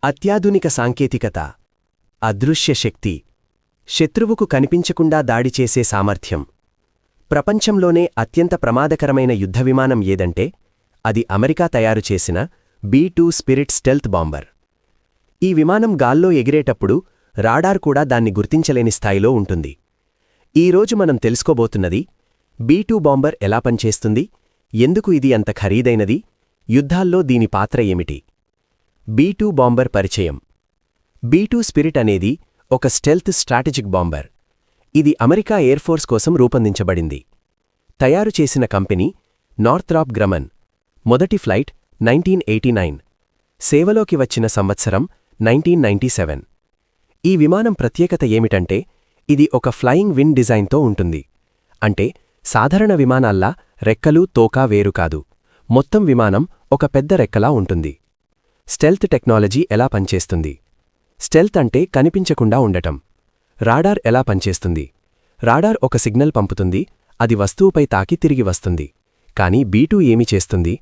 అత్యాధునిక సాంకేతికత, అదృశ్య శక్తి, శత్రువుకు కనిపించకుండా దాడి చేసే సామర్థ్యం. ప్రపంచంలోనే అత్యంత ప్రమాదకరమైన యుద్ధవిమానం ఏదంటే అది అమెరికా తయారు చేసిన B-2 స్పిరిట్ స్టెల్త్ బాంబర్. ఈ విమానం గాల్లో ఎగిరేటప్పుడు రాడార్ కూడా దాన్ని గుర్తించలేని స్థాయిలో ఉంటుంది. ఈరోజు మనం తెలుసుకోబోతున్నది B-2 బాంబర్ ఎలా పనిచేస్తుంది, ఎందుకు ఇది అంత ఖరీదైనది, యుద్ధాల్లో దీని పాత్ర ఏమిటి. B-2 బాంబర్ పరిచయం. B-2 స్పిరిట్ అనేది ఒక స్టెల్త్ స్ట్రాటజిక్ బాంబర్. ఇది అమెరికా ఎయిర్ఫోర్స్ కోసం రూపొందించబడింది. తయారు చేసిన కంపెనీ నార్త్రాప్ గ్రమన్. మొదటి ఫ్లైట్ 1989. సేవలోకి వచ్చిన సంవత్సరం 1997. ఈ విమానం ప్రత్యేకత ఏమిటంటే ఇది ఒక ఫ్లయింగ్ వింగ్ డిజైన్తో ఉంటుంది. అంటే సాధారణ విమానాల్లా రెక్కలు తోకా వేరు కాదు, మొత్తం విమానం ఒక పెద్ద రెక్కలా ఉంటుంది. స్టెల్త్ టెక్నాలజీ ఎలా పనిచేస్తుంది. స్టెల్త్ అంటే కనిపించకుండా ఉండటం. రాడార్ ఎలా పనిచేస్తుంది. రాడార్ ఒక సిగ్నల్ పంపుతుంది, అది వస్తువుపై తాకి తిరిగి వస్తుంది. కానీ B-2 ఏమి చేస్తుంది,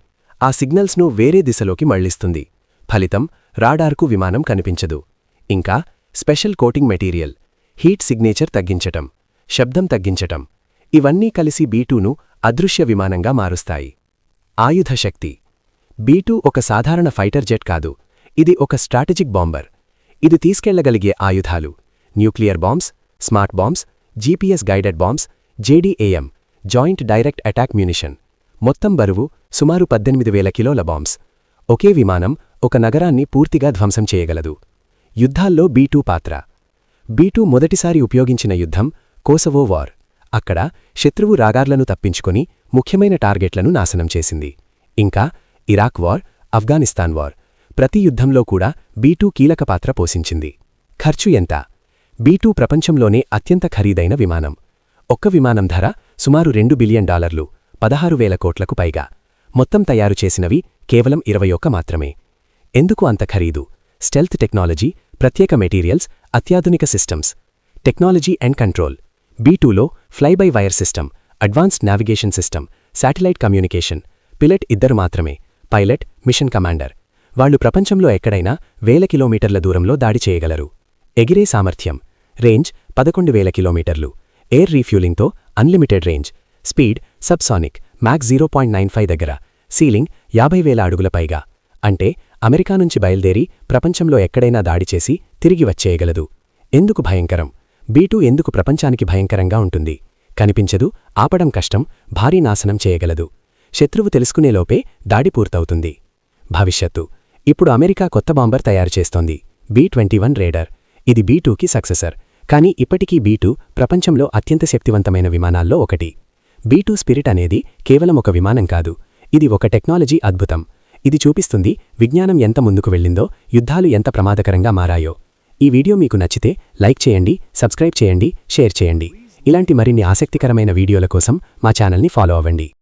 ఆ సిగ్నల్స్ను వేరే దిశలోకి మళ్లిస్తుంది. ఫలితం రాడార్కు విమానం కనిపించదు. ఇంకా special coating material, heat signature తగ్గించటం, శబ్దం తగ్గించటం, ఇవన్నీ కలిసి B-2ను అదృశ్య విమానంగా మారుస్తాయి. ఆయుధ శక్తి. B-2 ఒక సాధారణ ఫైటర్ జెట్ కాదు, ఇది ఒక స్ట్రాటజిక్ బాంబర్. ఇది తీసుకెళ్లగలిగే ఆయుధాలు nuclear bombs, smart bombs, GPS guided bombs, JDAM joint direct attack munition. మొత్తం బరువు సుమారు 18,000 కిలోల బాంబ్స్. ఒకే విమానం ఒక నగరాన్ని పూర్తిగా ధ్వంసం చేయగలదు. యుద్ధాల్లో B-2 పాత్ర. B-2 మొదటిసారి ఉపయోగించిన యుద్ధం కోసవో వార్. అక్కడ శత్రువు రాడార్లను తప్పించుకొని ముఖ్యమైన టార్గెట్లను నాశనం చేసింది. ఇంకా ఇరాక్ వార్, ఆఫ్ఘనిస్తాన్ వార్, ప్రతి యుద్ధంలో కూడా B-2 కీలక పాత్ర పోషించింది. ఖర్చు ఎంత. B-2 ప్రపంచంలోనే అత్యంత ఖరీదైన విమానం. ఒక్క విమానం ధర సుమారు $2 బిలియన్, 16,000 కోట్లకు పైగా. మొత్తం తయారు చేసినవి కేవలం 21 మాత్రమే. ఎందుకు అంత ఖరీదు. స్టెల్త్ టెక్నాలజీ, ప్రత్యేక మెటీరియల్స్, అత్యాధునిక సిస్టమ్స్. Technology and control. B-2లో fly by wire system, advanced navigation system, satellite communication. Pilot ఇద్దరు మాత్రమే, పైలట్, మిషన్ కమాండర్. వాళ్లు ప్రపంచంలో ఎక్కడైనా 1000 కిలోమీటర్ల దూరంలో దాడి చేయగలరు. ఎగిరే సామర్థ్యం. రేంజ్ 11,000 కిలోమీటర్లు. ఎయిర్ రీఫ్యూలింగ్తో unlimited range. Speed subsonic, Mach 0.95 దగ్గర. సీలింగ్ 50,000 అడుగుల పైగా. అంటే అమెరికా నుంచి బయల్దేరి ప్రపంచంలో ఎక్కడైనా దాడి చేసి తిరిగి వచ్చేయగలదు. ఎందుకు భయంకరం. B-2 ఎందుకు ప్రపంచానికి భయంకరంగా ఉంటుంది. కనిపించదు, ఆపడం కష్టం, భారీ నాశనం చేయగలదు. శత్రువు తెలుసుకునేలోపే దాడి పూర్తవుతుంది. భవిష్యత్తు. ఇప్పుడు అమెరికా కొత్త బాంబర్ తయారు చేస్తోంది, B-21 రేడర్. ఇది B-2కి సక్సెసర్. కానీ ఇప్పటికీ B-2 ప్రపంచంలో అత్యంత శక్తివంతమైన విమానాల్లో ఒకటి. B-2 స్పిరిట్ అనేది కేవలం ఒక విమానం కాదు, ఇది ఒక టెక్నాలజీ అద్భుతం. ఇది చూపిస్తుంది విజ్ఞానం ఎంత ముందుకు వెళ్ళిందో, యుద్ధాలు ఎంత ప్రమాదకరంగా మారాయో. ఈ వీడియో మీకు నచ్చితే లైక్ చేయండి, సబ్స్క్రైబ్ చేయండి, షేర్ చేయండి. ఇలాంటి మరిన్ని ఆసక్తికరమైన వీడియోల కోసం మా ఛానల్ని ఫాలో అవ్వండి.